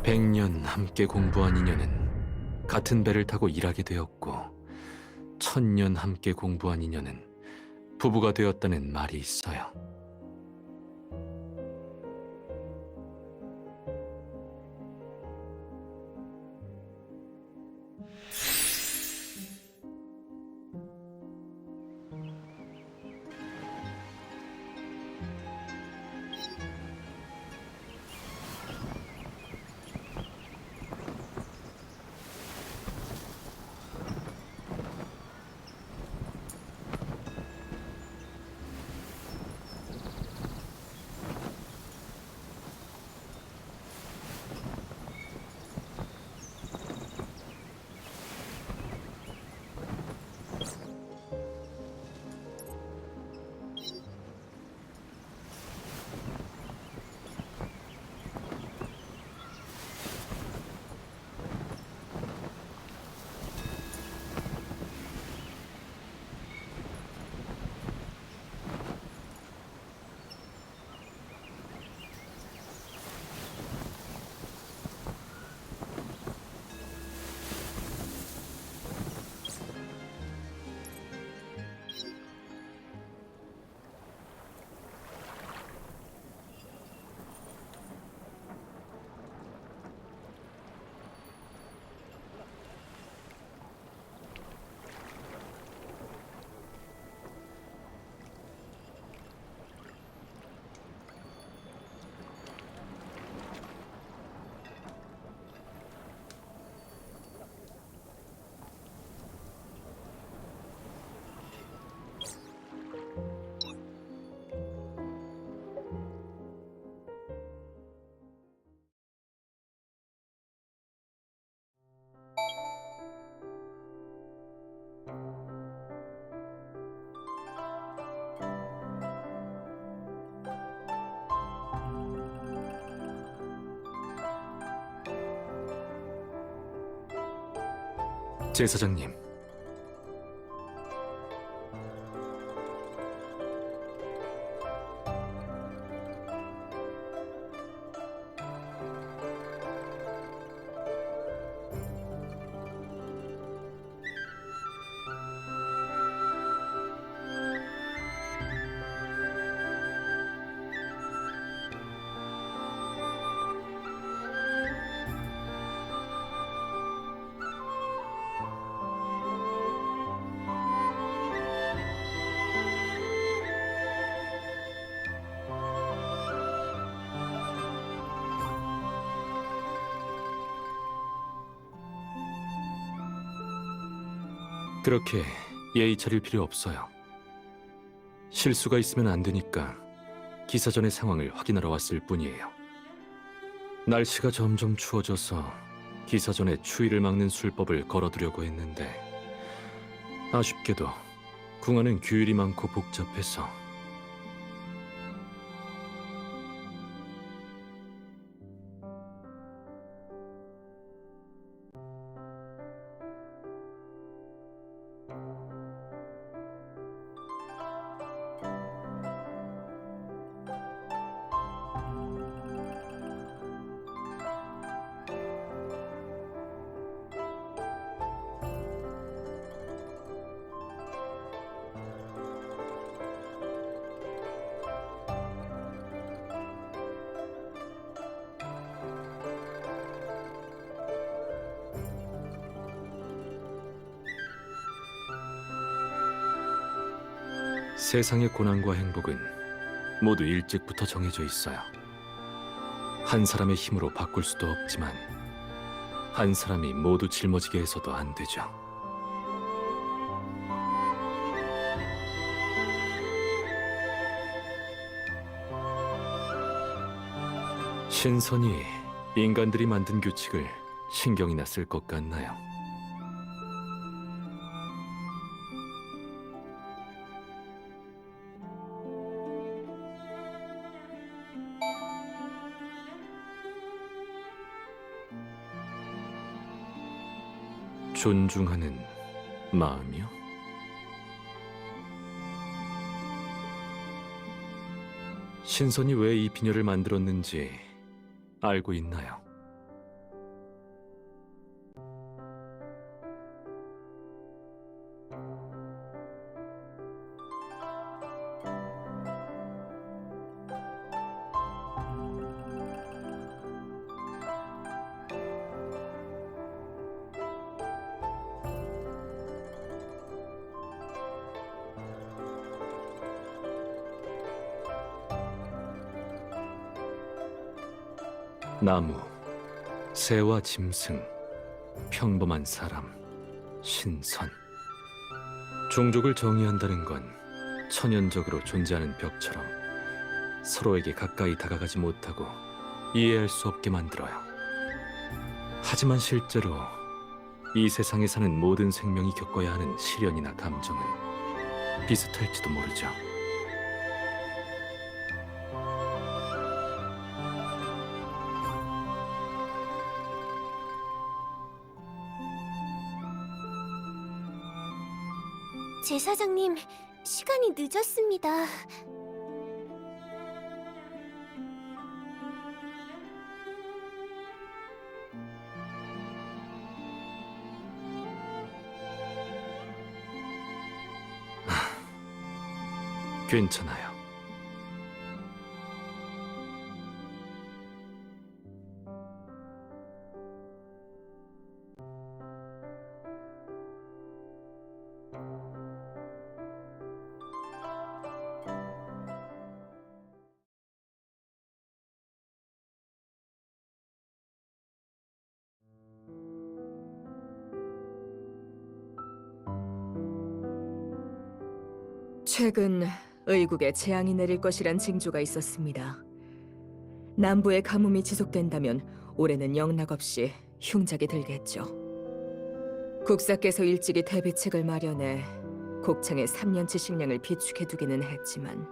100년 함께 공부한 인연은 같은 배를 타고 일하게 되었고, 1000년 함께 공부한 인연은 부부가 되었다는 말이 있어요. 제사장님, 그렇게 예의 차릴 필요 없어요. 실수가 있으면 안 되니까 기사전의 상황을 확인하러 왔을 뿐이에요. 날씨가 점점 추워져서 기사전에 추위를 막는 술법을 걸어두려고 했는데, 아쉽게도 궁안은 규율이 많고 복잡해서. 세상의 고난과 행복은 모두 일찍부터 정해져 있어요. 한 사람의 힘으로 바꿀 수도 없지만, 한 사람이 모두 짊어지게 해서도 안 되죠. 신선이 인간들이 만든 규칙을 신경이나 쓸 것 같나요? 존중하는 마음이요? 신선이 왜 이 비녀를 만들었는지 알고 있나요? 나무, 새와 짐승, 평범한 사람, 신선. 종족을 정의한다는 건 천연적으로 존재하는 벽처럼 서로에게 가까이 다가가지 못하고 이해할 수 없게 만들어요. 하지만 실제로 이 세상에 사는 모든 생명이 겪어야 하는 시련이나 감정은 비슷할지도 모르죠. 제사장님, 시간이 늦었습니다. 괜찮아요. 최근 의국에 재앙이 내릴 것이란 징조가 있었습니다. 남부의 가뭄이 지속된다면 올해는 영락없이 흉작이 들겠죠. 국사께서 일찍이 대비책을 마련해 곡창의 3년치 식량을 비축해두기는 했지만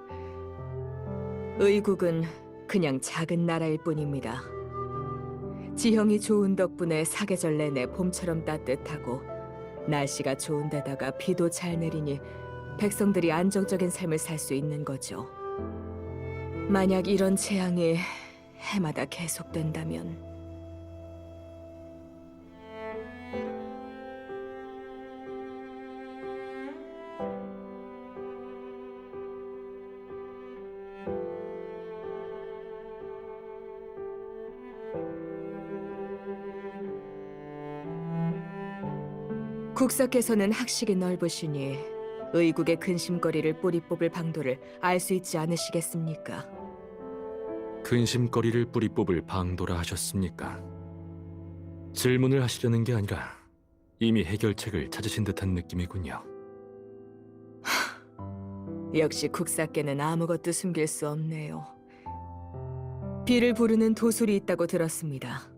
의국은 그냥 작은 나라일 뿐입니다. 지형이 좋은 덕분에 사계절 내내 봄처럼 따뜻하고 날씨가 좋은 데다가 비도 잘 내리니 백성들이 안정적인 삶을 살 수 있는 거죠. 만약 이런 재앙이 해마다 계속된다면 국사께서는 학식이 넓으시니 의국의 근심거리를 뿌리 뽑을 방도를 알 수 있지 않으시겠습니까? 근심거리를 뿌리 뽑을 방도라 하셨습니까? 질문을 하시려는 게 아니라 이미 해결책을 찾으신 듯한 느낌이군요. 역시 국사께는 아무것도 숨길 수 없네요. 비를 부르는 도술이 있다고 들었습니다.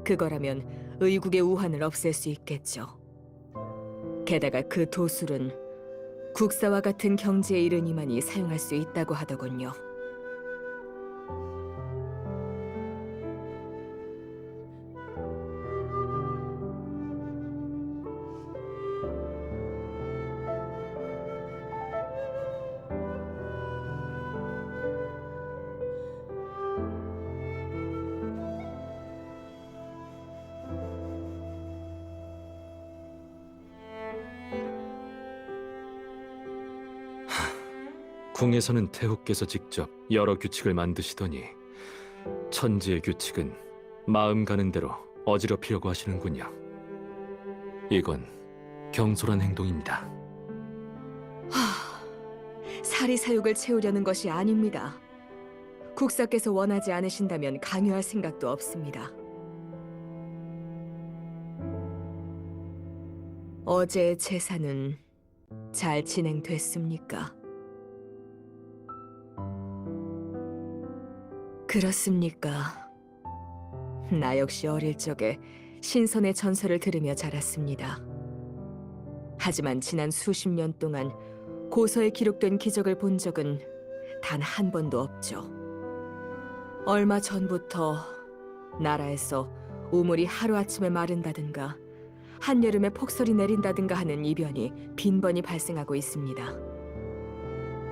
그거라면 의국의 우환을 없앨 수 있겠죠. 게다가 그 도술은 국사와 같은 경지에 이른 이만이 사용할 수 있다고 하더군요. 궁에서는 태후께서 직접 여러 규칙을 만드시더니 천지의 규칙은 마음 가는 대로 어지럽히려고 하시는군요. 이건 경솔한 행동입니다. 사리사욕을 채우려는 것이 아닙니다. 국사께서 원하지 않으신다면 강요할 생각도 없습니다. 어제의 제사는 잘 진행됐습니까? 그렇습니까? 나 역시 어릴 적에 신선의 전설을 들으며 자랐습니다. 하지만 지난 수십 년 동안 고서에 기록된 기적을 본 적은 단 한 번도 없죠. 얼마 전부터 나라에서 우물이 하루아침에 마른다든가 한여름에 폭설이 내린다든가 하는 이변이 빈번히 발생하고 있습니다.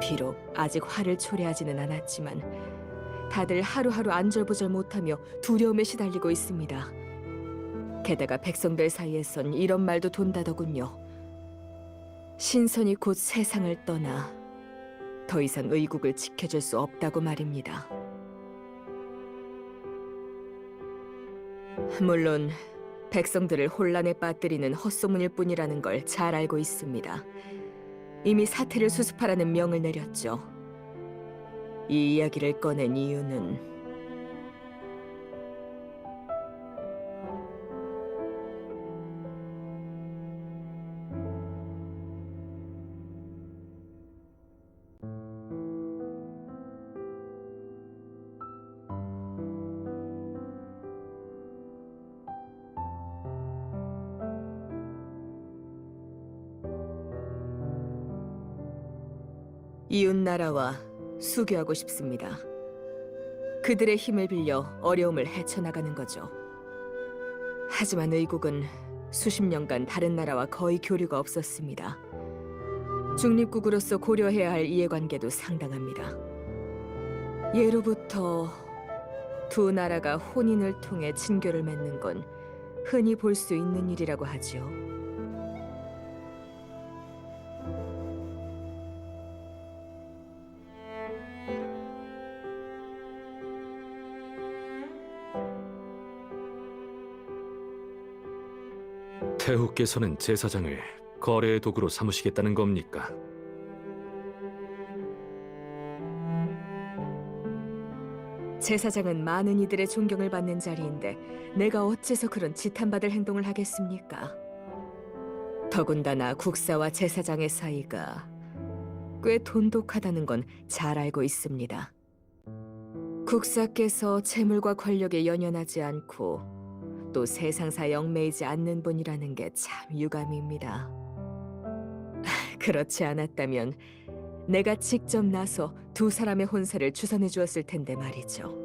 비록 아직 화를 초래하지는 않았지만 다들 하루하루 안절부절 못하며 두려움에 시달리고 있습니다. 게다가 백성들 사이에선 이런 말도 돈다더군요. 신선이 곧 세상을 떠나 더 이상 의국을 지켜줄 수 없다고 말입니다. 물론 백성들을 혼란에 빠뜨리는 헛소문일 뿐이라는 걸 잘 알고 있습니다. 이미 사태를 수습하라는 명을 내렸죠. 이 이야기를 꺼낸 이유는 이웃 나라와 수교하고 싶습니다. 그들의 힘을 빌려 어려움을 헤쳐나가는 거죠. 하지만 의국은 수십 년간 다른 나라와 거의 교류가 없었습니다. 중립국으로서 고려해야 할 이해관계도 상당합니다. 예로부터 두 나라가 혼인을 통해 친교를 맺는 건 흔히 볼 수 있는 일이라고 하지요. 태후께서는 제사장을 거래의 도구로 삼으시겠다는 겁니까? 제사장은 많은 이들의 존경을 받는 자리인데 내가 어째서 그런 지탄받을 행동을 하겠습니까? 더군다나 국사와 제사장의 사이가 꽤 돈독하다는 건 잘 알고 있습니다. 국사께서 재물과 권력에 연연하지 않고 또 세상사 영매이지 않는 분이라는 게 참 유감입니다. 그렇지 않았다면 내가 직접 나서 두 사람의 혼세를 주선해 주었을 텐데 말이죠.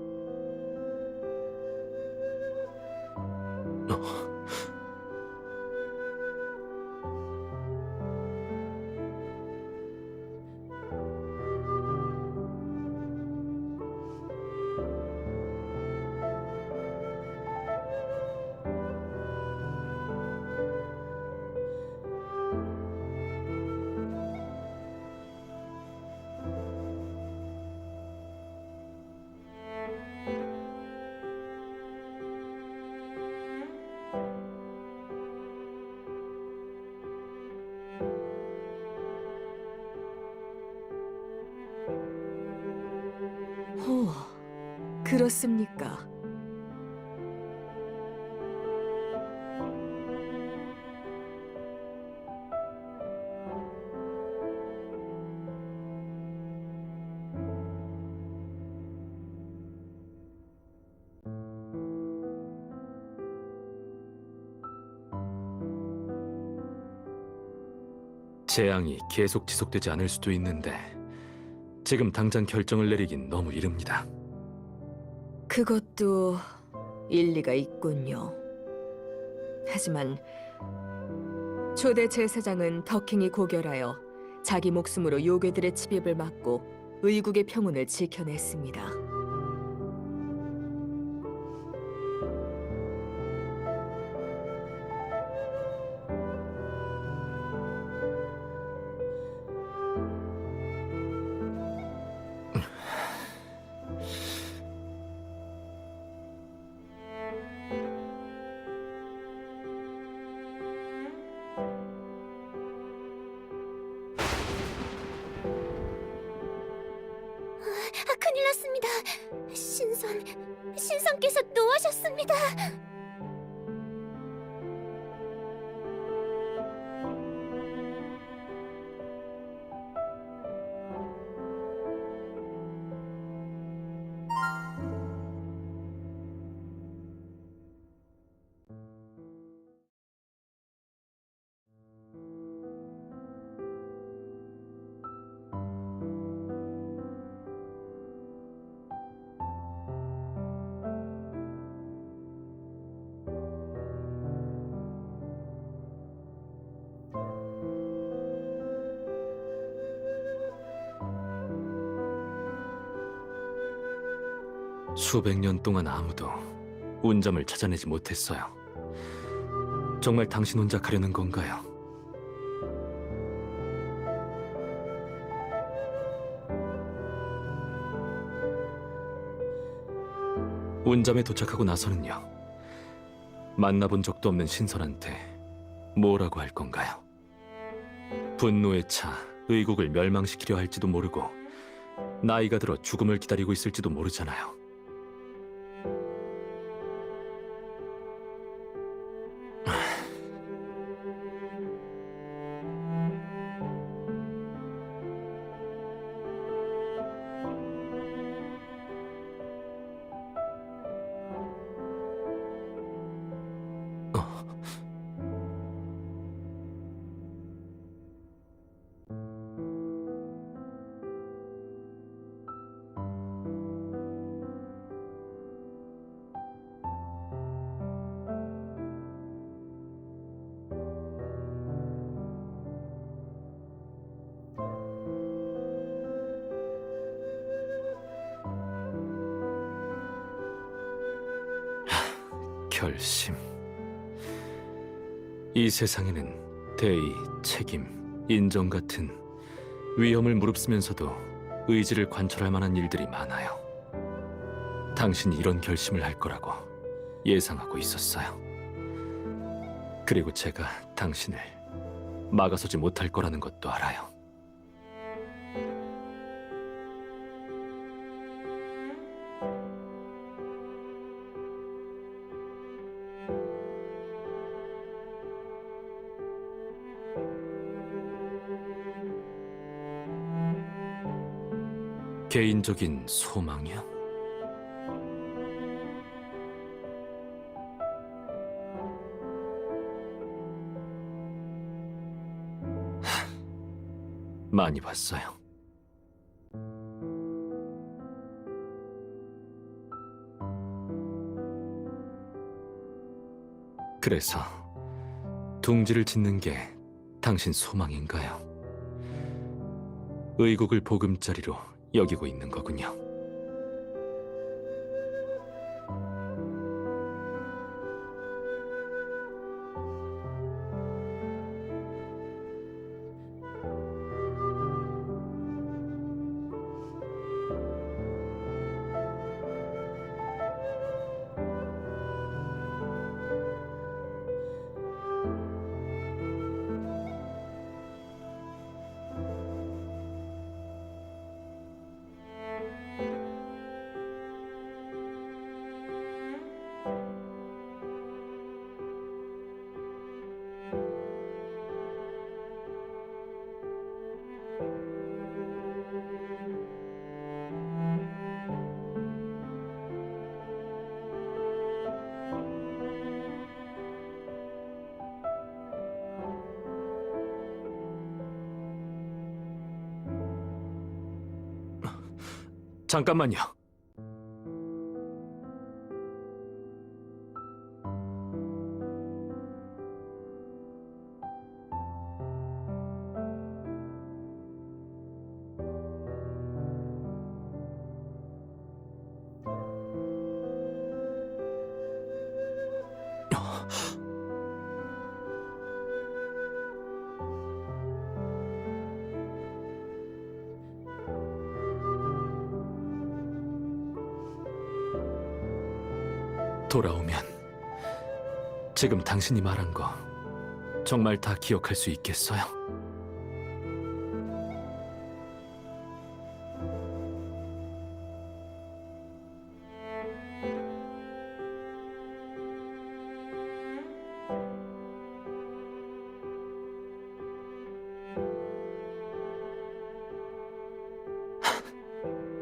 오, 그렇습니까? 재앙이 계속 지속되지 않을 수도 있는데 지금 당장 결정을 내리긴 너무 이릅니다. 그것도 일리가 있군요. 하지만 초대 제사장은 더킹이 고결하여 자기 목숨으로 요괴들의 침입을 막고 의국의 평온을 지켜냈습니다. 큰일 났습니다. 신선께서 노하셨습니다. 수백 년 동안 아무도 운점을 찾아내지 못했어요. 정말 당신 혼자 가려는 건가요? 운점에 도착하고 나서는요. 만나본 적도 없는 신선한테 뭐라고 할 건가요? 분노에 차 의국을 멸망시키려 할지도 모르고 나이가 들어 죽음을 기다리고 있을지도 모르잖아요. 결심. 이 세상에는 대의, 책임, 인정 같은 위험을 무릅쓰면서도 의지를 관철할 만한 일들이 많아요. 당신이 이런 결심을 할 거라고 예상하고 있었어요. 그리고 제가 당신을 막아서지 못할 거라는 것도 알아요. 개인적인 소망이요? 많이 봤어요. 그래서 둥지를 짓는 게 당신 소망인가요? 의국을 보금자리로 여기고 있는 거군요. 잠깐만요. 돌아오면 지금 당신이 말한 거 정말 다 기억할 수 있겠어요?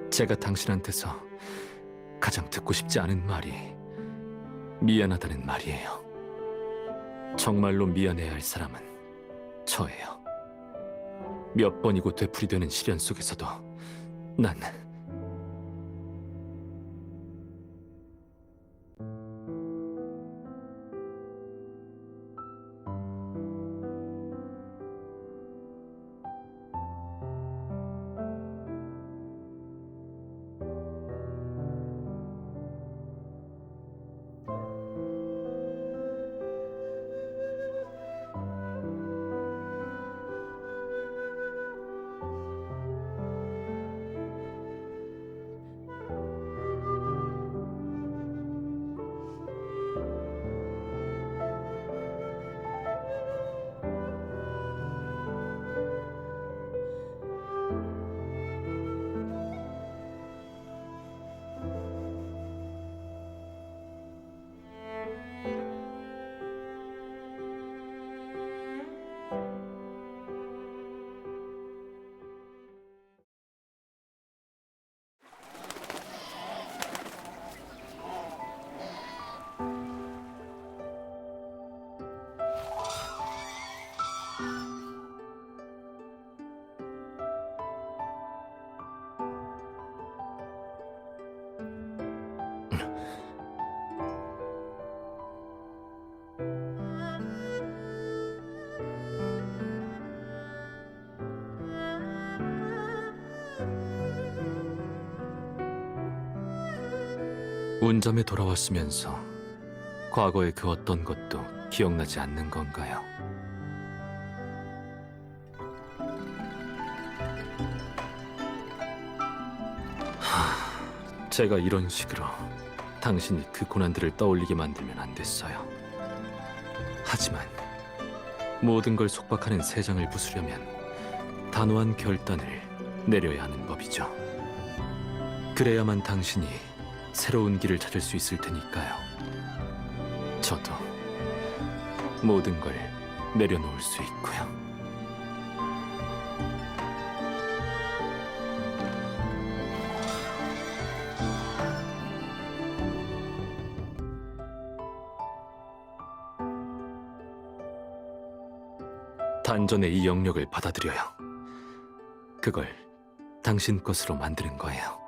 제가 당신한테서 가장 듣고 싶지 않은 말이 미안하다는 말이에요. 정말로 미안해야 할 사람은 저예요. 몇 번이고 되풀이되는 시련 속에서도 난 운잠에 돌아왔으면서 과거의 그 어떤 것도 기억나지 않는 건가요? 제가 이런 식으로 당신이 그 고난들을 떠올리게 만들면 안 됐어요. 하지만 모든 걸 속박하는 세상을 부수려면 단호한 결단을 내려야 하는 법이죠. 그래야만 당신이 새로운 길을 찾을 수 있을 테니까요. 저도 모든 걸 내려놓을 수 있고요. 단전에 이 영역을 받아들여요. 그걸 당신 것으로 만드는 거예요.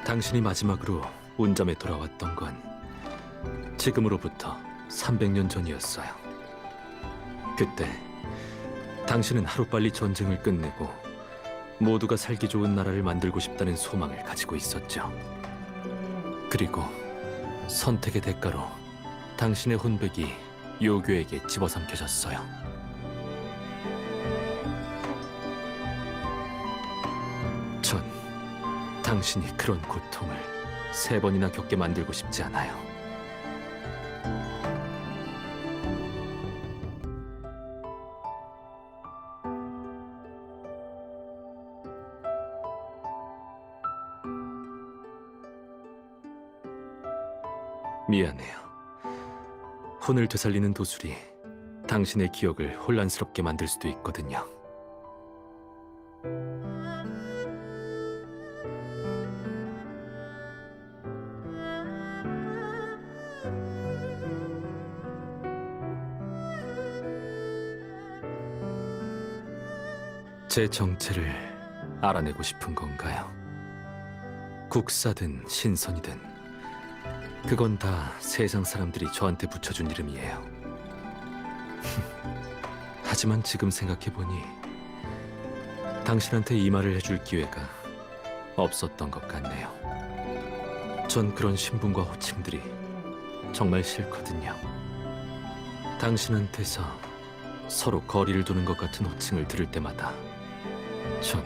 당신이 마지막으로 운잠에 돌아왔던 건 지금으로부터 300년 전이었어요. 그때 당신은 하루빨리 전쟁을 끝내고 모두가 살기 좋은 나라를 만들고 싶다는 소망을 가지고 있었죠. 그리고 선택의 대가로 당신의 혼백이 요괴에게 집어삼켜졌어요. 전 당신이 그런 고통을 3번이나 겪게 만들고 싶지 않아요. 미안해요. 혼을 되살리는 도술이 당신의 기억을 혼란스럽게 만들 수도 있거든요. 제 정체를 알아내고 싶은 건가요? 국사든 신선이든 그건 다 세상 사람들이 저한테 붙여준 이름이에요. 하지만 지금 생각해보니 당신한테 이 말을 해줄 기회가 없었던 것 같네요. 전 그런 신분과 호칭들이 정말 싫거든요. 당신한테서 서로 거리를 두는 것 같은 호칭을 들을 때마다 전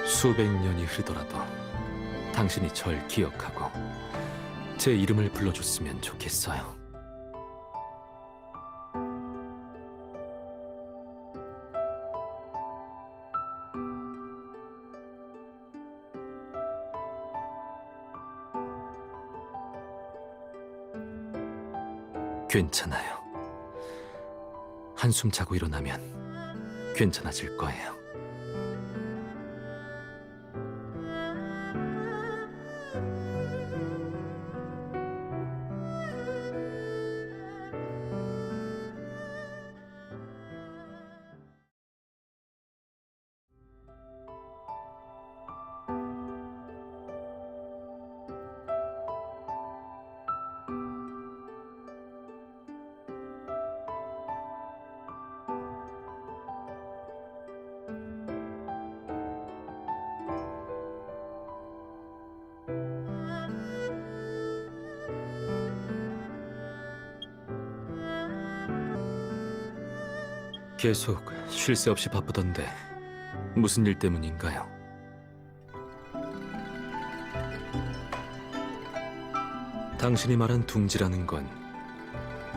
수백 년이 흐르더라도 당신이 절 기억하고 제 이름을 불러줬으면 좋겠어요. 괜찮아요. 한숨 자고 일어나면 괜찮아질 거예요. 계속 쉴 새 없이 바쁘던데 무슨 일 때문인가요? 당신이 말한 둥지라는 건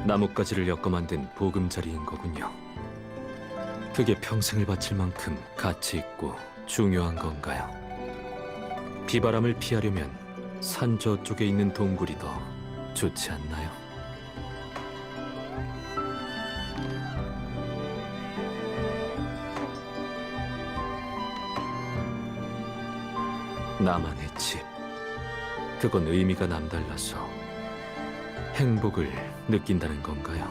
나뭇가지를 엮어 만든 보금자리인 거군요. 그게 평생을 바칠 만큼 가치 있고 중요한 건가요? 비바람을 피하려면 산 저쪽에 있는 동굴이 더 좋지 않나요? 나만의 집, 그건 의미가 남달라서 행복을 느낀다는 건가요?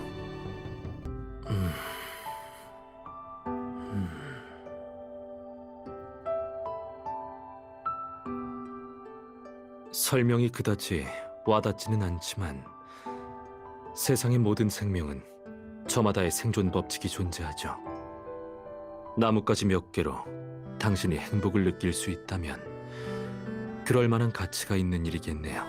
설명이 그다지 와닿지는 않지만 세상의 모든 생명은 저마다의 생존 법칙이 존재하죠. 나뭇가지 몇 개로 당신이 행복을 느낄 수 있다면 그럴 만한 가치가 있는 일이겠네요.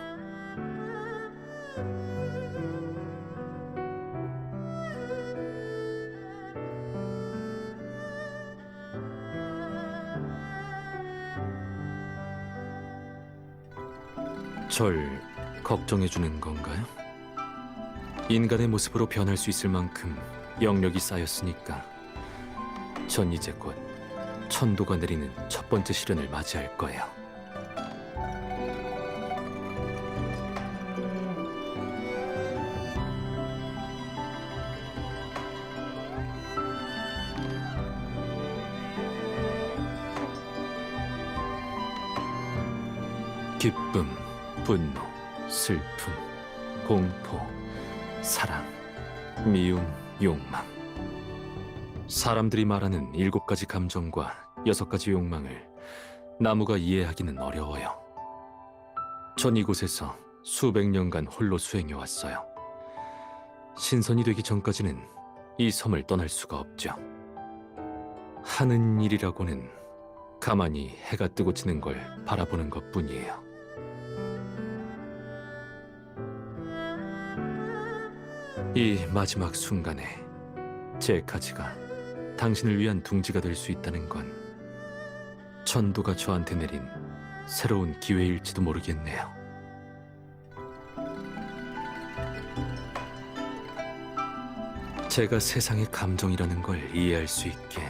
절 걱정해주는 건가요? 인간의 모습으로 변할 수 있을 만큼 영력이 쌓였으니까 전 이제 곧 천도가 내리는 첫 번째 시련을 맞이할 거예요. 기쁨, 분노, 슬픔, 공포, 사랑, 미움, 욕망. 사람들이 말하는 7가지 감정과 6가지 욕망을 나무가 이해하기는 어려워요. 전 이곳에서 수백 년간 홀로 수행해왔어요. 신선이 되기 전까지는 이 섬을 떠날 수가 없죠. 하는 일이라고는 가만히 해가 뜨고 지는 걸 바라보는 것뿐이에요. 이 마지막 순간에 제 가지가 당신을 위한 둥지가 될 수 있다는 건 천도가 저한테 내린 새로운 기회일지도 모르겠네요. 제가 세상의 감정이라는 걸 이해할 수 있게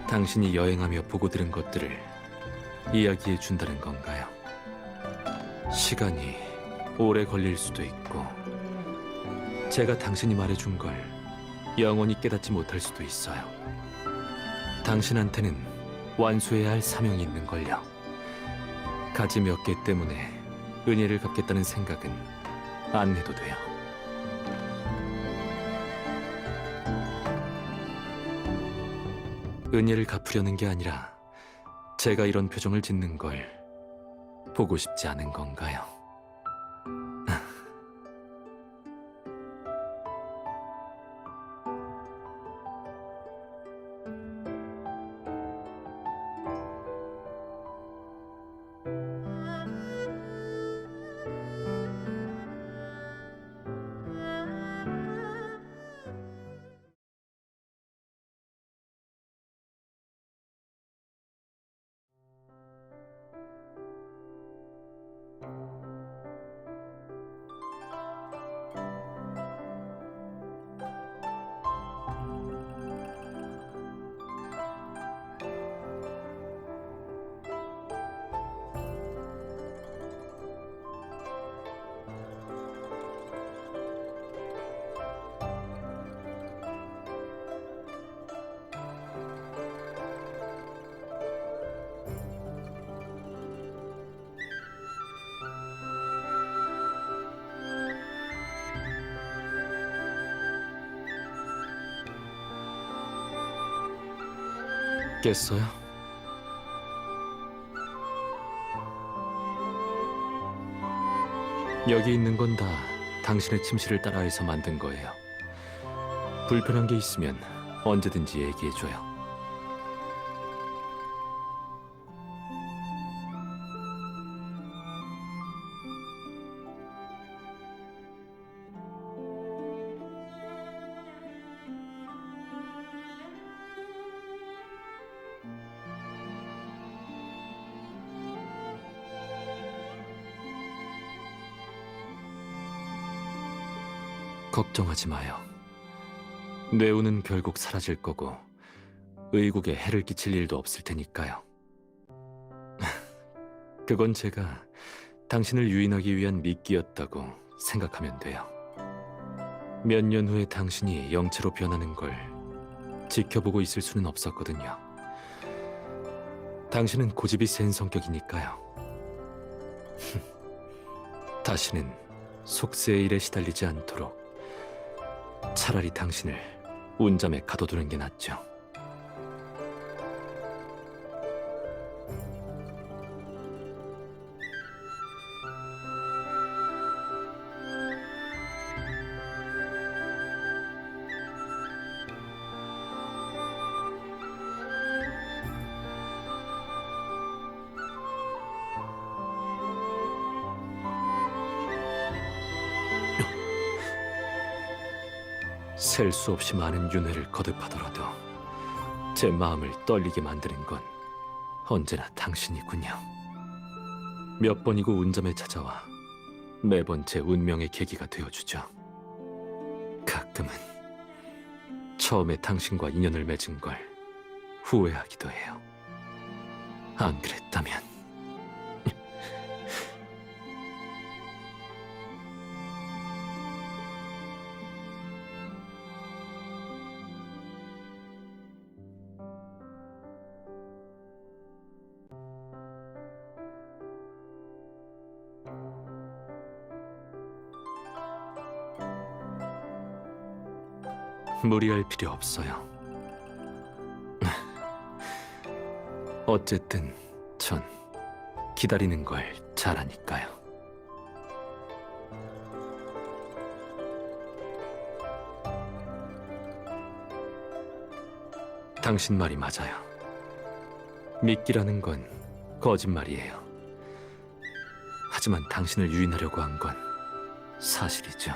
당신이 여행하며 보고 들은 것들을 이야기해 준다는 건가요? 시간이 오래 걸릴 수도 있고 제가 당신이 말해준 걸 영원히 깨닫지 못할 수도 있어요. 당신한테는 완수해야 할 사명이 있는걸요. 가지 몇 개 때문에 은혜를 갚겠다는 생각은 안 해도 돼요. 은혜를 갚으려는 게 아니라 제가 이런 표정을 짓는 걸 보고 싶지 않은 건가요? 깼어요? 여기 있는 건 다 당신의 침실을 따라해서 만든 거예요. 불편한 게 있으면 언제든지 얘기해줘요. 걱정하지 마요. 뇌우는 결국 사라질 거고 의국에 해를 끼칠 일도 없을 테니까요. 그건 제가 당신을 유인하기 위한 미끼였다고 생각하면 돼요. 몇 년 후에 당신이 영체로 변하는 걸 지켜보고 있을 수는 없었거든요. 당신은 고집이 센 성격이니까요. 다시는 속세의 일에 시달리지 않도록 차라리 당신을 운잠에 가둬두는 게 낫죠. 셀 수 없이 많은 윤회를 거듭하더라도 제 마음을 떨리게 만드는 건 언제나 당신이군요. 몇 번이고 운잠에 찾아와 매번 제 운명의 계기가 되어주죠. 가끔은 처음에 당신과 인연을 맺은 걸 후회하기도 해요. 안 그랬다면... 무리할 필요 없어요. 어쨌든 전 기다리는 걸 잘하니까요. 당신 말이 맞아요. 믿기라는 건 거짓말이에요. 하지만 당신을 유인하려고 한 건 사실이죠.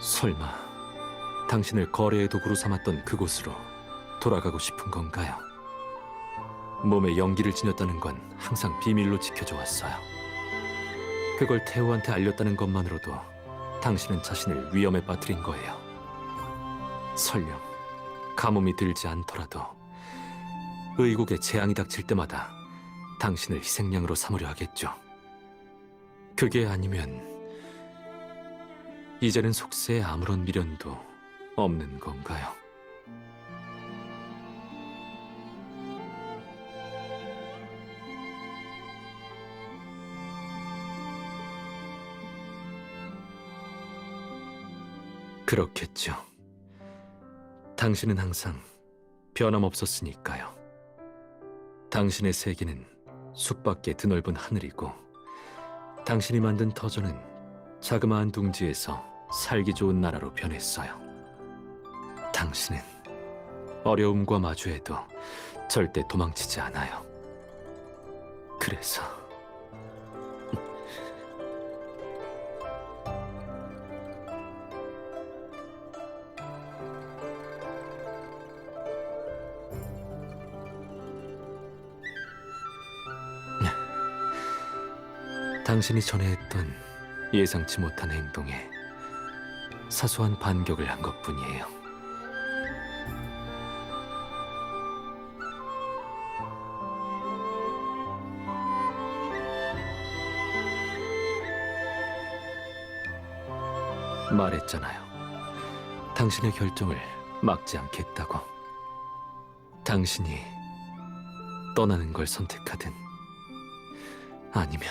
설마 당신을 거래의 도구로 삼았던 그곳으로 돌아가고 싶은 건가요? 몸에 연기를 지녔다는 건 항상 비밀로 지켜져 왔어요. 그걸 태호한테 알렸다는 것만으로도 당신은 자신을 위험에 빠뜨린 거예요. 설령 가뭄이 들지 않더라도 의국에 재앙이 닥칠 때마다 당신을 희생양으로 삼으려 하겠죠. 그게 아니면 이제는 속세에 아무런 미련도 없는 건가요? 그렇겠죠. 당신은 항상 변함없었으니까요. 당신의 세계는 숲밖에 드넓은 하늘이고 당신이 만든 터전은 자그마한 둥지에서 살기 좋은 나라로 변했어요. 당신은 어려움과 마주해도 절대 도망치지 않아요. 그래서 당신이 전에 했던 예상치 못한 행동에 사소한 반격을 한 것뿐이에요. 말했잖아요. 당신의 결정을 막지 않겠다고. 당신이 떠나는 걸 선택하든 아니면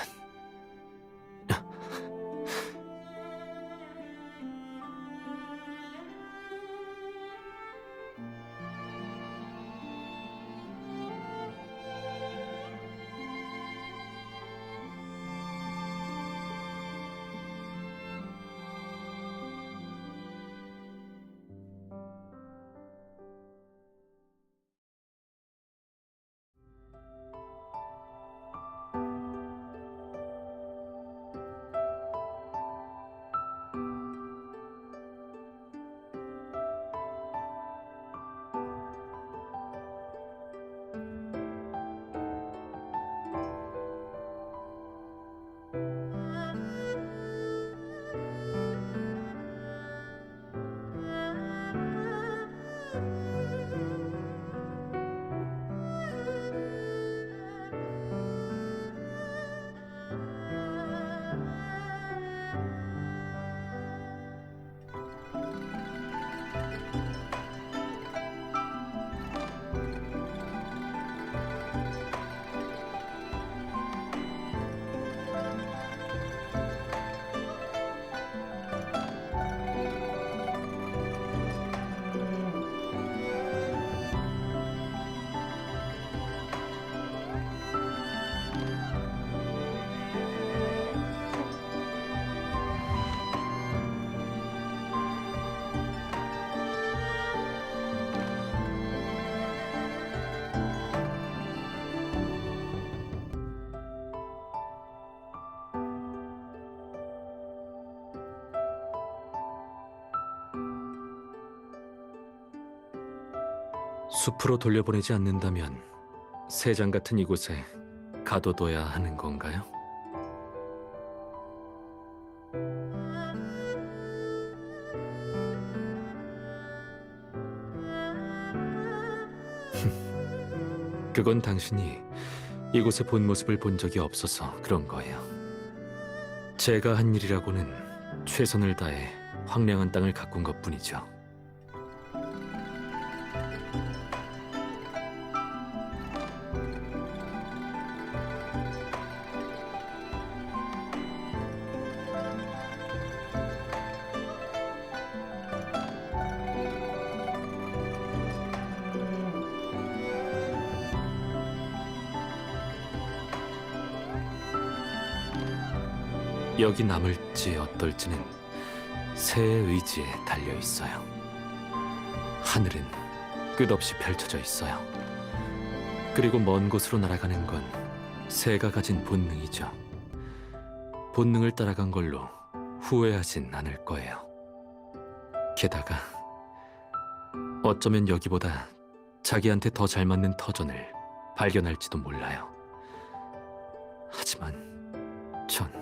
숲으로 돌려보내지 않는다면 세장 같은 이곳에 가둬둬야 하는 건가요? 그건 당신이 이곳의 본 모습을 본 적이 없어서 그런 거예요. 제가 한 일이라고는 최선을 다해 황량한 땅을 가꾼 것뿐이죠. 여기 남을지 어떨지는 새의 의지에 달려 있어요. 하늘은 끝없이 펼쳐져 있어요. 그리고 먼 곳으로 날아가는 건 새가 가진 본능이죠. 본능을 따라간 걸로 후회하진 않을 거예요. 게다가 어쩌면 여기보다 자기한테 더 잘 맞는 터전을 발견할지도 몰라요. 하지만 전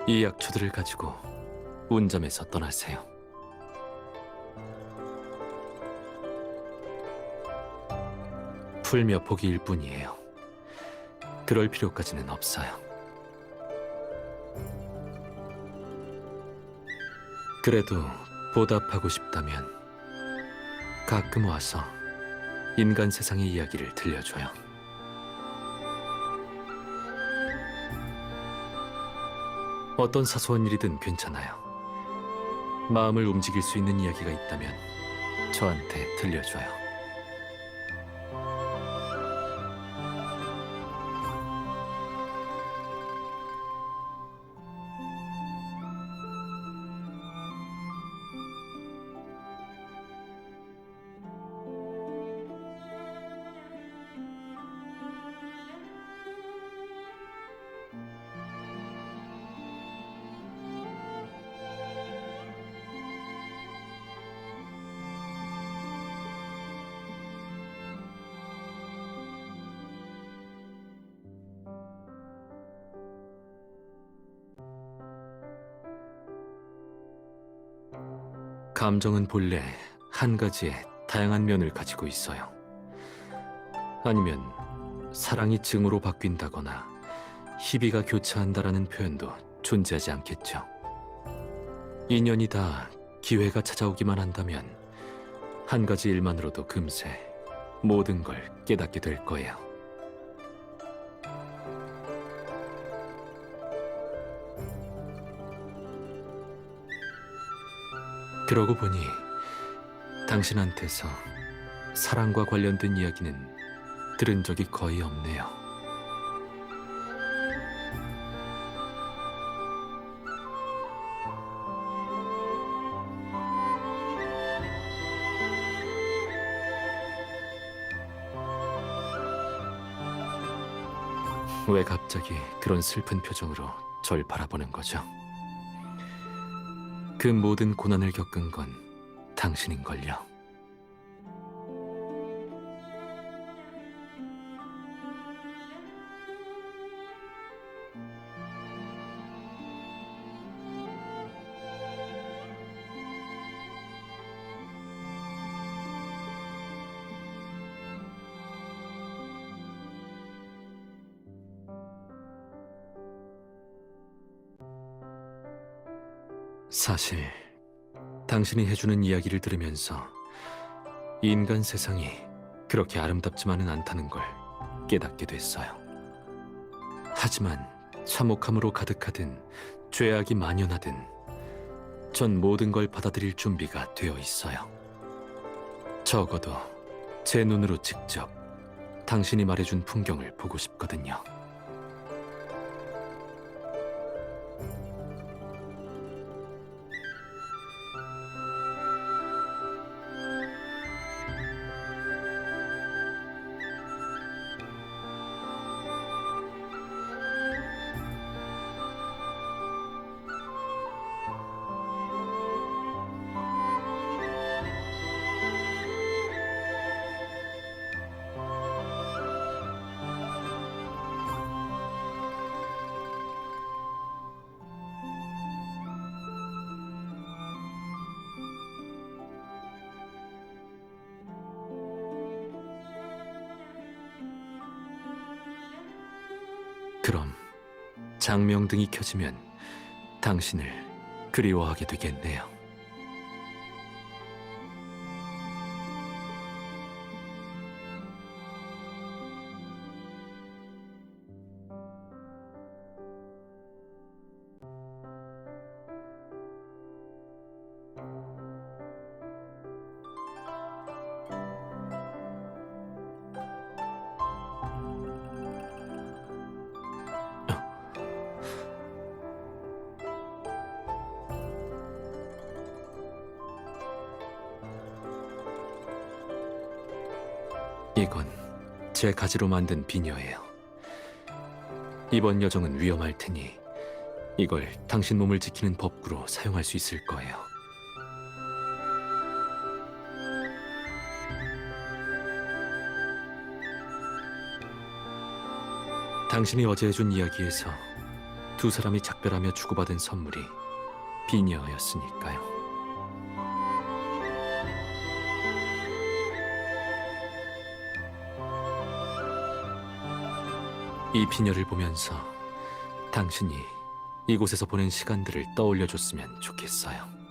이 약초들을 가지고 운잠에서 떠나세요. 풀 몇 포기일 뿐이에요. 그럴 필요까지는 없어요. 그래도 보답하고 싶다면 가끔 와서 인간 세상의 이야기를 들려줘요. 어떤 사소한 일이든 괜찮아요. 마음을 움직일 수 있는 이야기가 있다면 저한테 들려줘요. 감정은 본래 한 가지의 다양한 면을 가지고 있어요. 아니면 사랑이 증오로 바뀐다거나 희비가 교차한다라는 표현도 존재하지 않겠죠. 인연이 다 기회가 찾아오기만 한다면 한 가지 일만으로도 금세 모든 걸 깨닫게 될 거예요. 그러고 보니 당신한테서 사랑과 관련된 이야기는 들은 적이 거의 없네요. 왜 갑자기 그런 슬픈 표정으로 절 바라보는 거죠? 그 모든 고난을 겪은 건 당신인걸요. 사실 당신이 해주는 이야기를 들으면서 인간 세상이 그렇게 아름답지만은 않다는 걸 깨닫게 됐어요. 하지만 참혹함으로 가득하든 죄악이 만연하든 전 모든 걸 받아들일 준비가 되어 있어요. 적어도 제 눈으로 직접 당신이 말해준 풍경을 보고 싶거든요. 그럼 장명등이 켜지면 당신을 그리워하게 되겠네요. 이건 제 가지로 만든 비녀예요. 이번 여정은 위험할 테니 이걸 당신 몸을 지키는 법구로 사용할 수 있을 거예요. 당신이 어제 해준 이야기에서 두 사람이 작별하며 주고받은 선물이 비녀였으니까요. 이 비녀를 보면서 당신이 이곳에서 보낸 시간들을 떠올려줬으면 좋겠어요.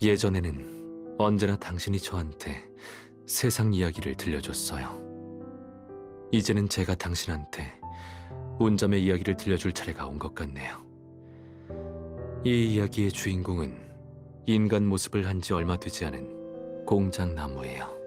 예전에는 언제나 당신이 저한테 세상 이야기를 들려줬어요. 이제는 제가 당신한테 운잠의 이야기를 들려줄 차례가 온 것 같네요. 이 이야기의 주인공은 인간 모습을 한 지 얼마 되지 않은 공장나무예요.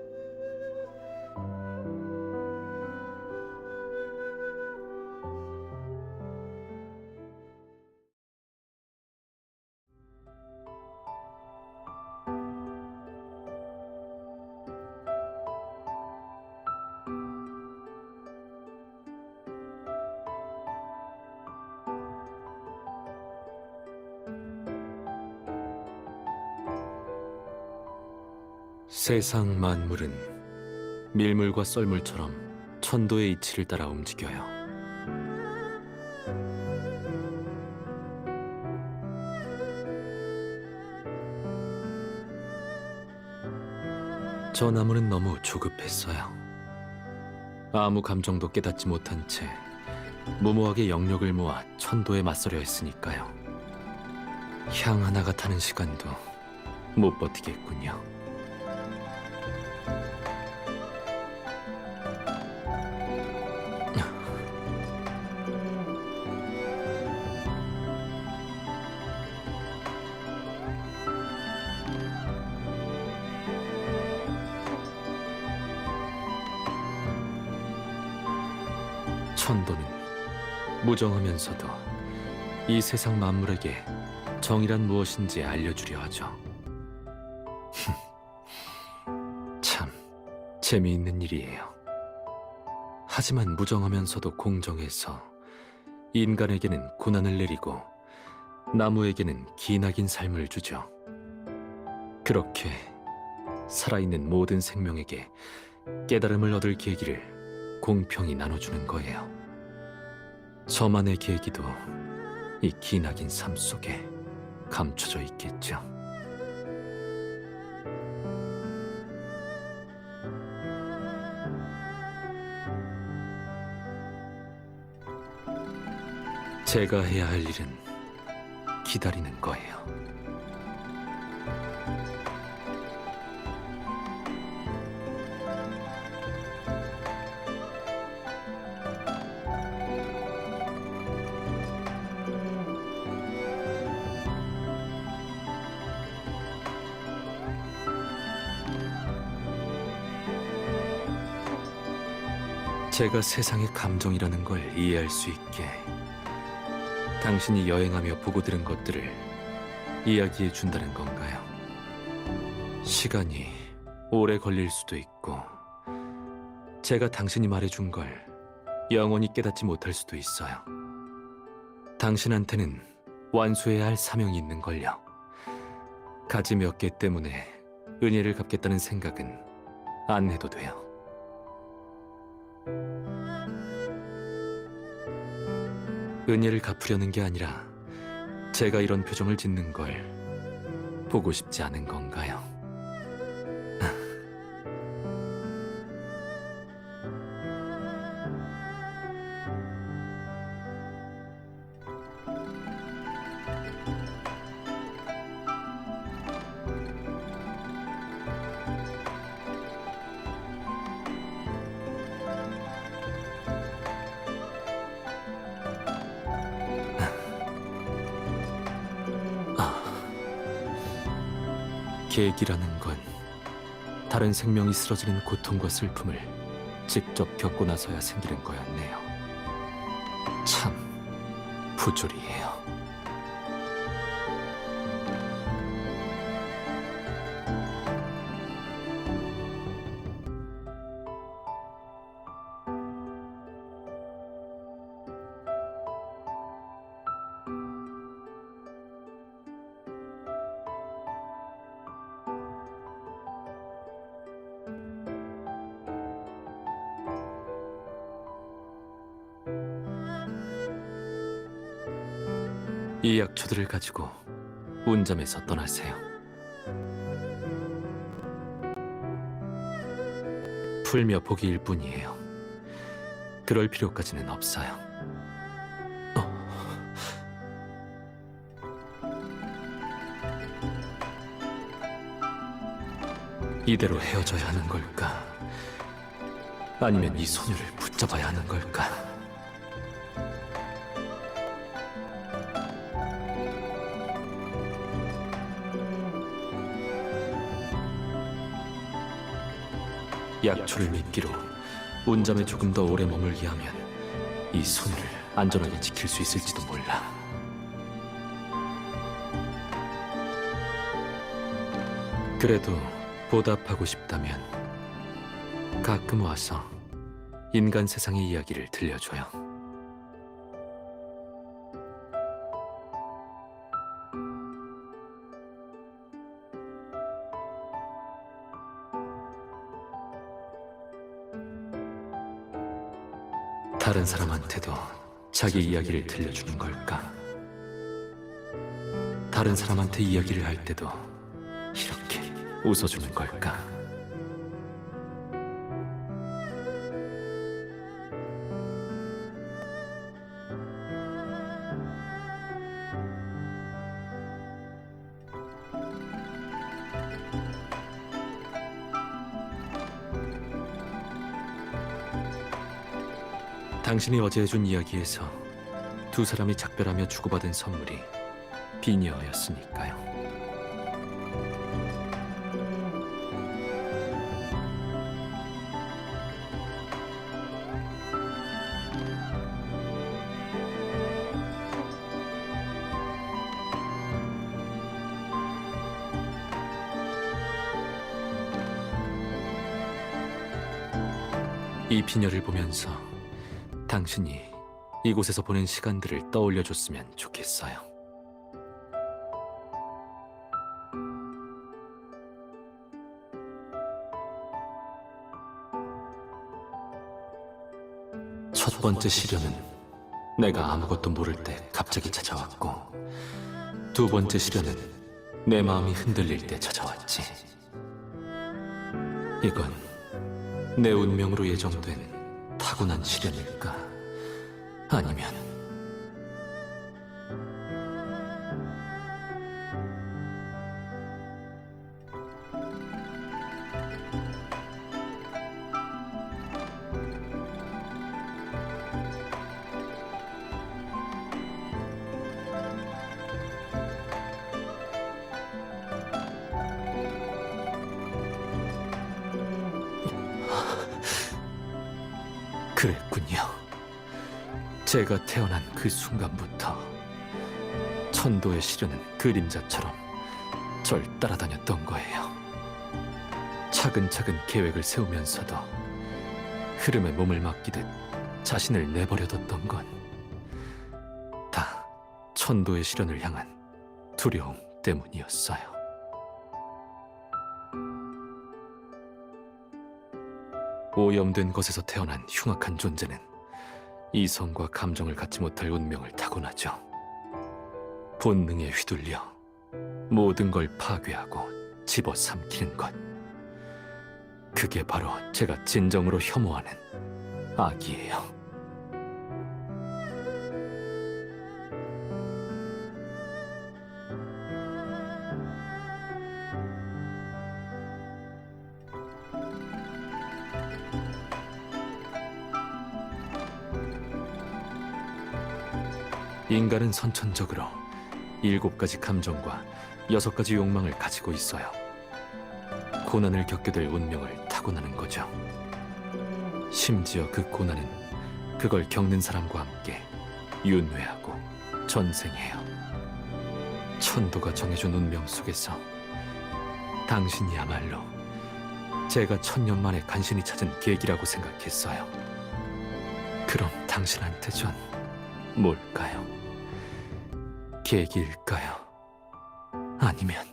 세상 만물은 밀물과 썰물처럼 천도의 이치를 따라 움직여요. 저 나무는 너무 조급했어요. 아무 감정도 깨닫지 못한 채 무모하게 영역을 모아 천도에 맞서려 했으니까요. 향 하나가 타는 시간도 못 버티겠군요. 천도는 무정하면서도 이 세상 만물에게 정의란 무엇인지 알려주려 하죠. 참 재미있는 일이에요. 하지만 무정하면서도 공정해서 인간에게는 고난을 내리고 나무에게는 기나긴 삶을 주죠. 그렇게 살아있는 모든 생명에게 깨달음을 얻을 계기를 공평히 나눠주는 거예요. 저만의 계기도 이 기나긴 삶 속에 감춰져 있겠죠. 제가 해야 할 일은 기다리는 거예요. 제가 세상의 감정이라는 걸 이해할 수 있게 당신이 여행하며 보고 들은 것들을 이야기해 준다는 건가요? 시간이 오래 걸릴 수도 있고 제가 당신이 말해준 걸 영원히 깨닫지 못할 수도 있어요. 당신한테는 완수해야 할 사명이 있는걸요. 가지 몇 개 때문에 은혜를 갚겠다는 생각은 안 해도 돼요. 은혜를 갚으려는 게 아니라 제가 이런 표정을 짓는 걸 보고 싶지 않은 건가요? 계기라는 건 다른 생명이 쓰러지는 고통과 슬픔을 직접 겪고 나서야 생기는 거였네요. 참 부조리해요. 이 약초들을 가지고 운잠에서 떠나세요. 풀며 보기일 뿐이에요. 그럴 필요까지는 없어요. 이대로 헤어져야 하는 걸까? 아니면 이 소녀를 붙잡아야 하는 걸까? 약초를 믿기로 운잠에 조금 더 오래 머물게 하면 이 소녀를 안전하게 지킬 수 있을지도 몰라. 그래도 보답하고 싶다면 가끔 와서 인간 세상의 이야기를 들려줘요. 다른 사람한테도 자기 이야기를 들려주는 걸까? 다른 사람한테 이야기를 할 때도 이렇게 웃어주는 걸까? 당신이 어제 해준 이야기에서 두 사람이 작별하며 주고받은 선물이 비녀였으니까요. 이 비녀를 보면서 당신이 이곳에서 보낸 시간들을 떠올려줬으면 좋겠어요. 첫 번째 시련은 내가 아무것도 모를 때 갑자기 찾아왔고, 두 번째 시련은 내 마음이 흔들릴 때 찾아왔지. 이건 내 운명으로 예정된 타고난 시련일까? 아니면 그랬군요. 제가 태어난 그 순간부터 천도의 시련은 그림자처럼 절 따라다녔던 거예요. 차근차근 계획을 세우면서도 흐름에 몸을 맡기듯 자신을 내버려뒀던 건 다 천도의 시련을 향한 두려움 때문이었어요. 오염된 것에서 태어난 흉악한 존재는 이성과 감정을 갖지 못할 운명을 타고나죠. 본능에 휘둘려 모든 걸 파괴하고 집어삼키는 것. 그게 바로 제가 진정으로 혐오하는 악이에요. 인간은 선천적으로 7가지 감정과 6가지 욕망을 가지고 있어요. 고난을 겪게 될 운명을 타고나는 거죠. 심지어 그 고난은 그걸 겪는 사람과 함께 윤회하고 전생해요. 천도가 정해준 운명 속에서 당신이야말로 제가 1000년 만에 간신히 찾은 계기라고 생각했어요. 그럼 당신한테 전 뭘까요? 계기일까요? 아니면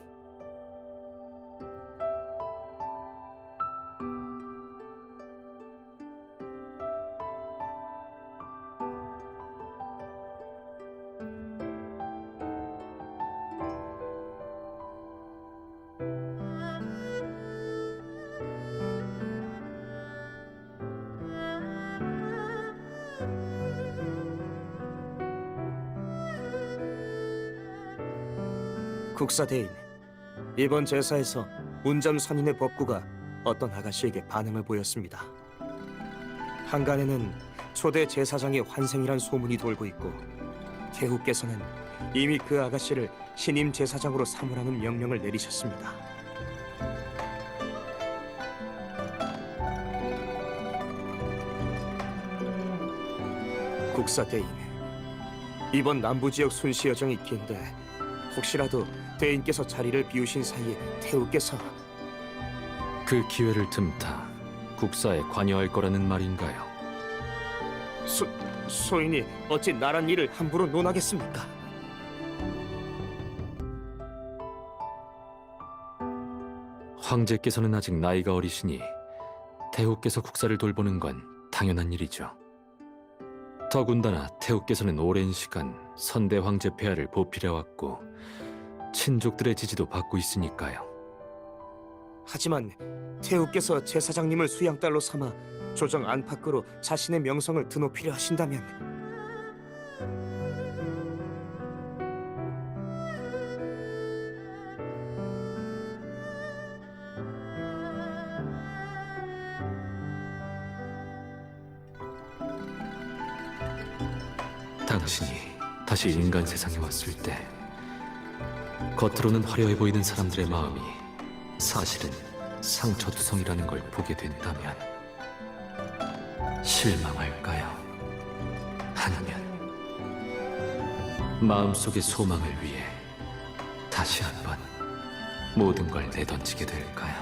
국사대인, 이번 제사에서 운전선인의 법구가 어떤 아가씨에게 반응을 보였습니다. 한간에는 초대 제사장의 환생이란 소문이 돌고 있고 태후께서는 이미 그 아가씨를 신임 제사장으로 삼으라는 명령을 내리셨습니다. 국사대인, 이번 남부지역 순시 여정이 긴데 혹시라도 대인께서 자리를 비우신 사이에 태후께서 그 기회를 틈타 국사에 관여할 거라는 말인가요? 소인이 어찌 나란 일을 함부로 논하겠습니까? 황제께서는 아직 나이가 어리시니 태후께서 국사를 돌보는 건 당연한 일이죠. 더군다나 태후께서는 오랜 시간 선대 황제 폐하를 보필해왔고 친족들의 지지도 받고 있으니까요. 하지만 태후께서 제사장님을 수양딸로 삼아 조정 안팎으로 자신의 명성을 드높이려 하신다면 당신이 다시 인간 세상에 왔을 때 겉으로는 화려해 보이는 사람들의 마음이 사실은 상처투성이라는 걸 보게 된다면 실망할까요? 아니면 마음속의 소망을 위해 다시 한번 모든 걸 내던지게 될까요?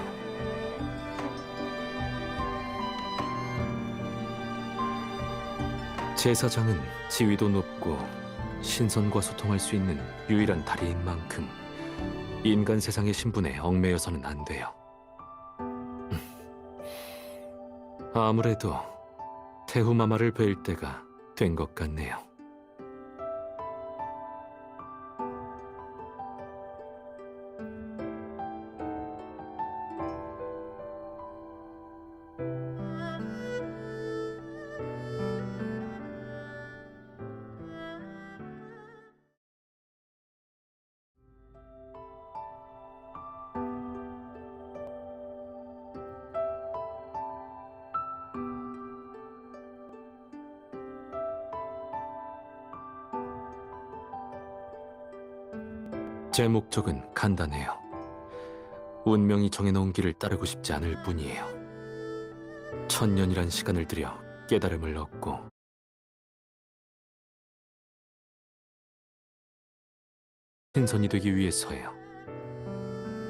제사장은 지위도 높고 신선과 소통할 수 있는 유일한 다리인 만큼 인간 세상의 신분에 얽매여서는 안 돼요. 아무래도 태후마마를 뵐 때가 된 것 같네요. 제 목적은 간단해요. 운명이 정해놓은 길을 따르고 싶지 않을 뿐이에요. 1000년이란 시간을 들여 깨달음을 얻고 신선이 되기 위해서예요.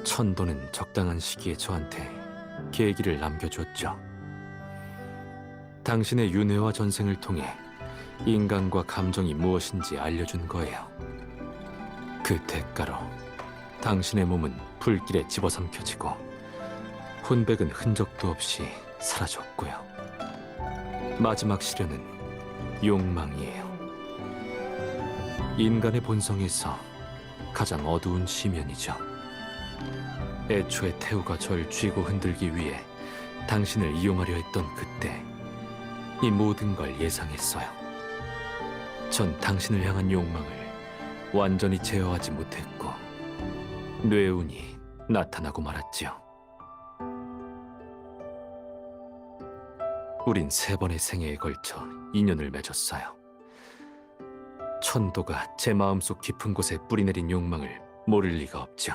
천도는 적당한 시기에 저한테 계기를 남겨줬죠. 당신의 윤회와 전생을 통해 인간과 감정이 무엇인지 알려준 거예요. 그 대가로 당신의 몸은 불길에 집어삼켜지고 혼백은 흔적도 없이 사라졌고요. 마지막 시련은 욕망이에요. 인간의 본성에서 가장 어두운 시면이죠. 애초에 태후가 절 쥐고 흔들기 위해 당신을 이용하려 했던 그때 이 모든 걸 예상했어요. 전 당신을 향한 욕망을 완전히 제어하지 못했고 뇌운이 나타나고 말았지요. 우린 3번의 생애에 걸쳐 인연을 맺었어요. 천도가 제 마음속 깊은 곳에 뿌리내린 욕망을 모를 리가 없죠.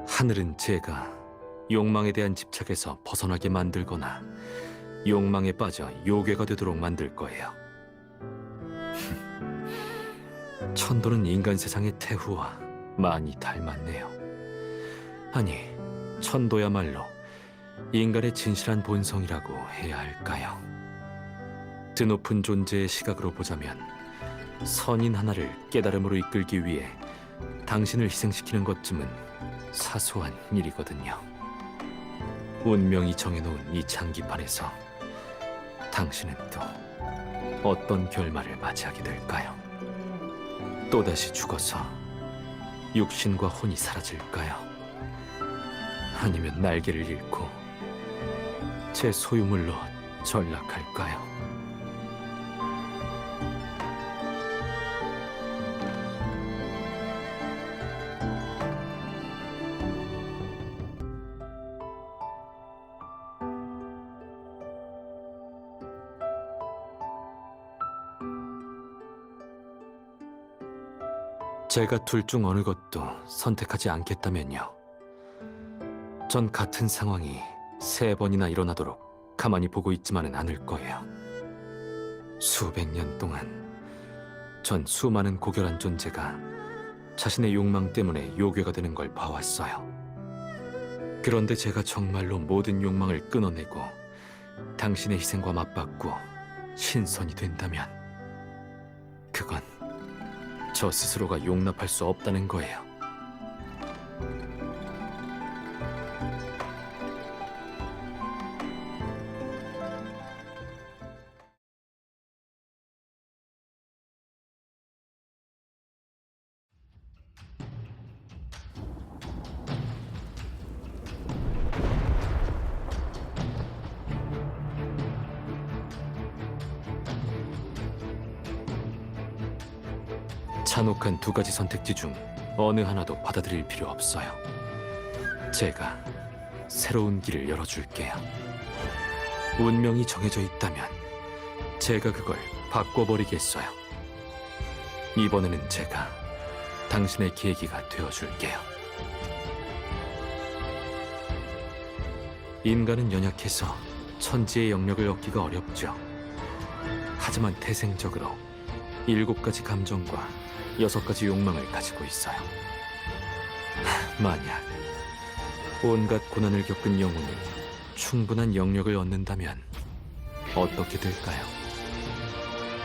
하늘은 제가 욕망에 대한 집착에서 벗어나게 만들거나 욕망에 빠져 요괴가 되도록 만들 거예요. 천도는 인간 세상의 태후와 많이 닮았네요. 아니, 천도야말로 인간의 진실한 본성이라고 해야 할까요? 드높은 존재의 시각으로 보자면 선인 하나를 깨달음으로 이끌기 위해 당신을 희생시키는 것쯤은 사소한 일이거든요. 운명이 정해놓은 이 장기판에서 당신은 또 어떤 결말을 맞이하게 될까요? 또다시 죽어서 육신과 혼이 사라질까요? 아니면 날개를 잃고 제 소유물로 전락할까요? 제가 둘 중 어느 것도 선택하지 않겠다면요. 전 같은 상황이 3번이나 일어나도록 가만히 보고 있지만은 않을 거예요. 수백 년 동안 전 수많은 고결한 존재가 자신의 욕망 때문에 요괴가 되는 걸 봐왔어요. 그런데 제가 정말로 모든 욕망을 끊어내고 당신의 희생과 맞받고 신선이 된다면 그건 저 스스로가 용납할 수 없다는 거예요. 잔혹한 2가지 선택지 중 어느 하나도 받아들일 필요 없어요. 제가 새로운 길을 열어줄게요. 운명이 정해져 있다면 제가 그걸 바꿔버리겠어요. 이번에는 제가 당신의 계기가 되어줄게요. 인간은 연약해서 천지의 영역을 얻기가 어렵죠. 하지만 태생적으로 7가지 감정과 6가지 욕망을 가지고 있어요. 만약 온갖 고난을 겪은 영혼이 충분한 영역을 얻는다면 어떻게 될까요?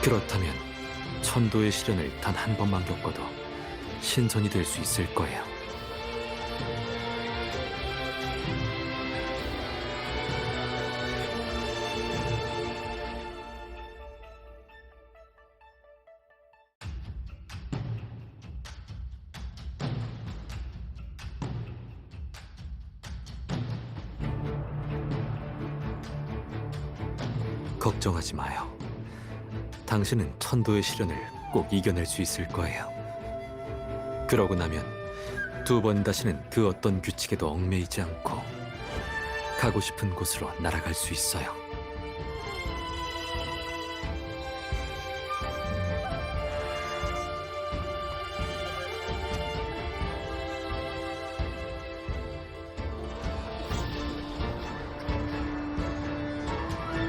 그렇다면 천도의 시련을 단 한 번만 겪어도 신선이 될 수 있을 거예요. 걱정하지 마요. 당신은 천도의 시련을 꼭 이겨낼 수 있을 거예요. 그러고 나면 2번 다시는 그 어떤 규칙에도 얽매이지 않고 가고 싶은 곳으로 날아갈 수 있어요.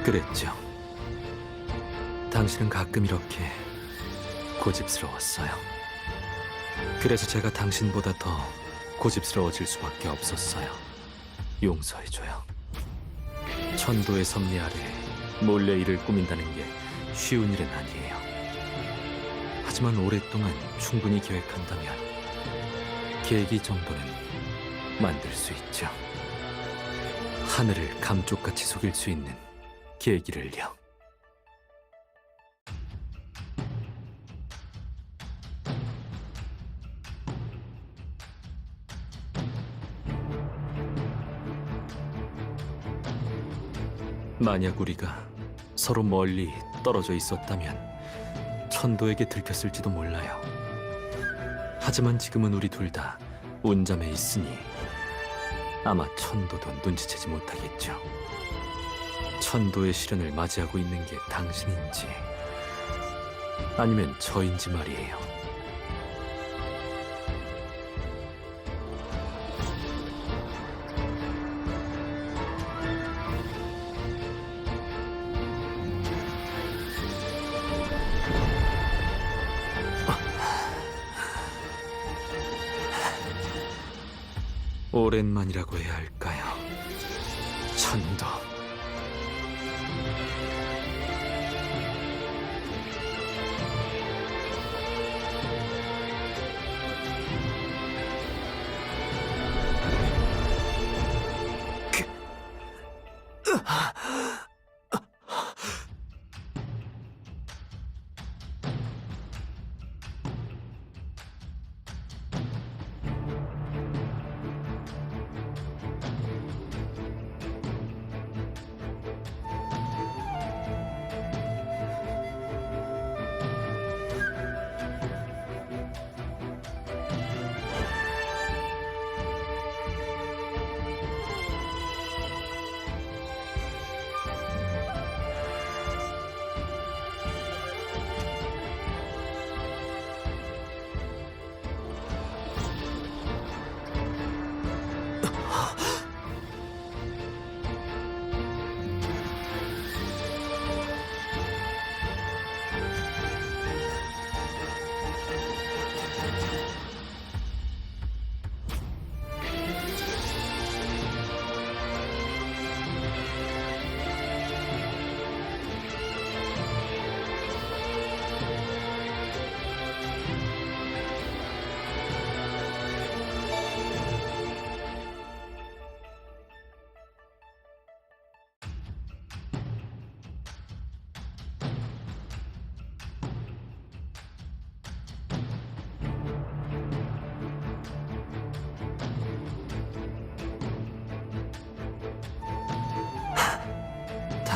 그랬죠. 당신은 가끔 이렇게 고집스러웠어요. 그래서 제가 당신보다 더 고집스러워질 수밖에 없었어요. 용서해줘요. 천도의 섭리 아래 몰래 일을 꾸민다는 게 쉬운 일은 아니에요. 하지만 오랫동안 충분히 계획한다면 계기 정도는 만들 수 있죠. 하늘을 감쪽같이 속일 수 있는 계기를요. 만약 우리가 서로 멀리 떨어져 있었다면 천도에게 들켰을지도 몰라요. 하지만 지금은 우리 둘 다 운잠에 있으니 아마 천도도 눈치채지 못하겠죠. 천도의 시련을 맞이하고 있는 게 당신인지 아니면 저인지 말이에요. 오랜만이라고 해야 할까요? 천도.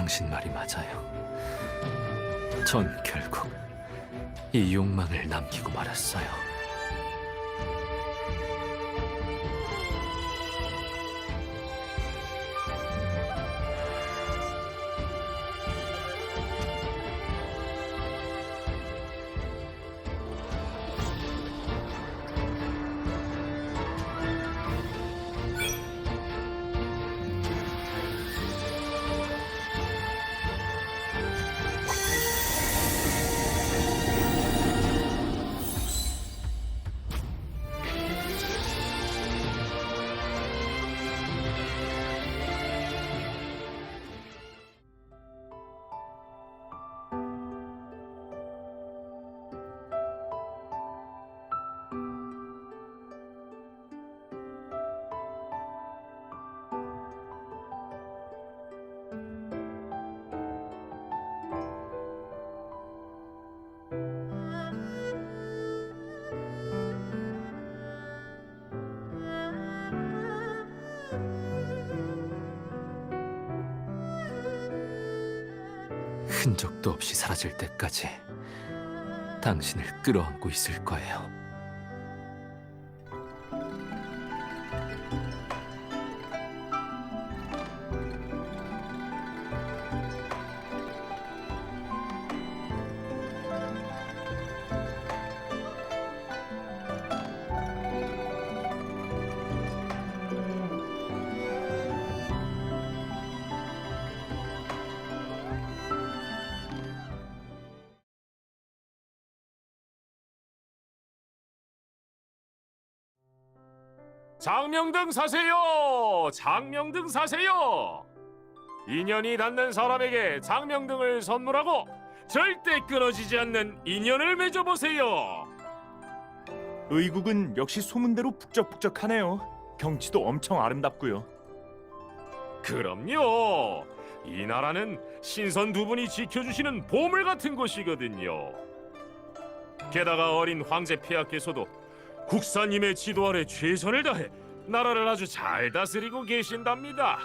당신 말이 맞아요. 전 결국 이 욕망을 남기고 말았어요. 흔적도 없이 사라질 때까지 당신을 끌어안고 있을 거예요. 장명등 사세요! 장명등 사세요! 인연이 닿는 사람에게 장명등을 선물하고 절대 끊어지지 않는 인연을 맺어보세요. 의국은 역시 소문대로 북적북적하네요. 경치도 엄청 아름답고요. 그럼요. 이 나라는 신선 두 분이 지켜주시는 보물 같은 곳이거든요. 게다가 어린 황제 폐하께서도 국사님의 지도 아래 최선을 다해 나라를 아주 잘 다스리고 계신답니다.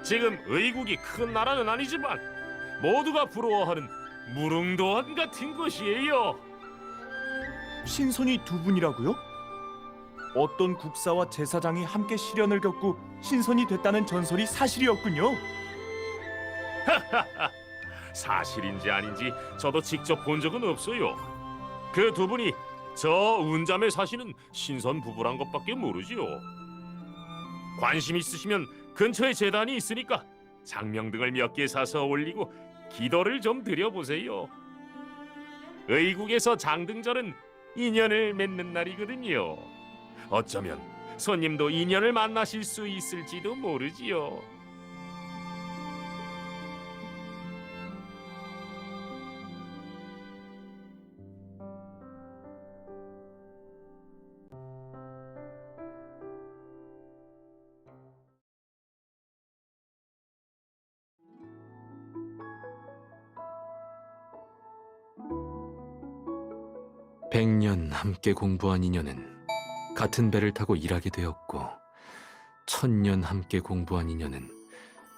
지금 의국이 큰 나라는 아니지만 모두가 부러워하는 무릉도원 같은 곳이에요. 신선이 두 분이라고요? 어떤 국사와 제사장이 함께 시련을 겪고 신선이 됐다는 전설이 사실이었군요. 사실인지 아닌지 저도 직접 본 적은 없어요. 그 두 분이 저 운잠에 사시는 신선 부부란 것밖에 모르지요. 관심 있으시면 근처에 재단이 있으니까 장명등을 몇 개 사서 올리고 기도를 좀 드려보세요. 의국에서 장등절은 인연을 맺는 날이거든요. 어쩌면 손님도 인연을 만나실 수 있을지도 모르지요. 백년 함께 공부한 인연은 같은 배를 타고 일하게 되었고, 1000년 함께 공부한 인연은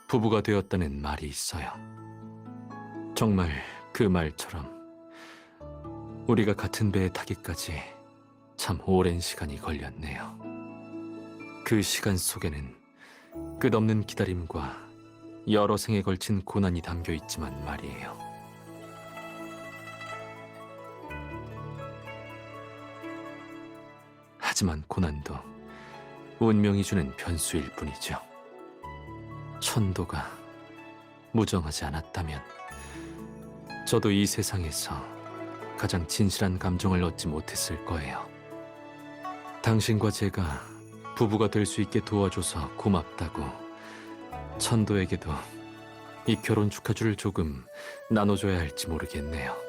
부부가 되었다는 말이 있어요. 정말 그 말처럼 우리가 같은 배에 타기까지 참 오랜 시간이 걸렸네요. 그 시간 속에는 끝없는 기다림과 여러 생에 걸친 고난이 담겨 있지만 말이에요. 하지만 고난도 운명이 주는 변수일 뿐이죠. 천도가 무정하지 않았다면 저도 이 세상에서 가장 진실한 감정을 얻지 못했을 거예요. 당신과 제가 부부가 될 수 있게 도와줘서 고맙다고 천도에게도 이 결혼 축하주를 조금 나눠줘야 할지 모르겠네요.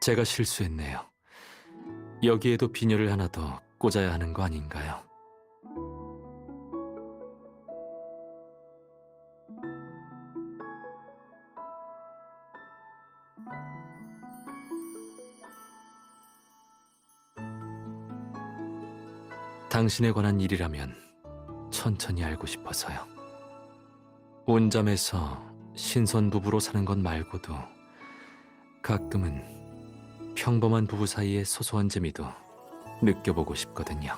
제가 실수했네요. 여기에도 비녀를 하나 더 꽂아야 하는 거 아닌가요? 당신에 관한 일이라면 천천히 알고 싶어서요. 온잠에서 신선 부부로 사는 것 말고도 가끔은 평범한 부부 사이의 소소한 재미도 느껴보고 싶거든요.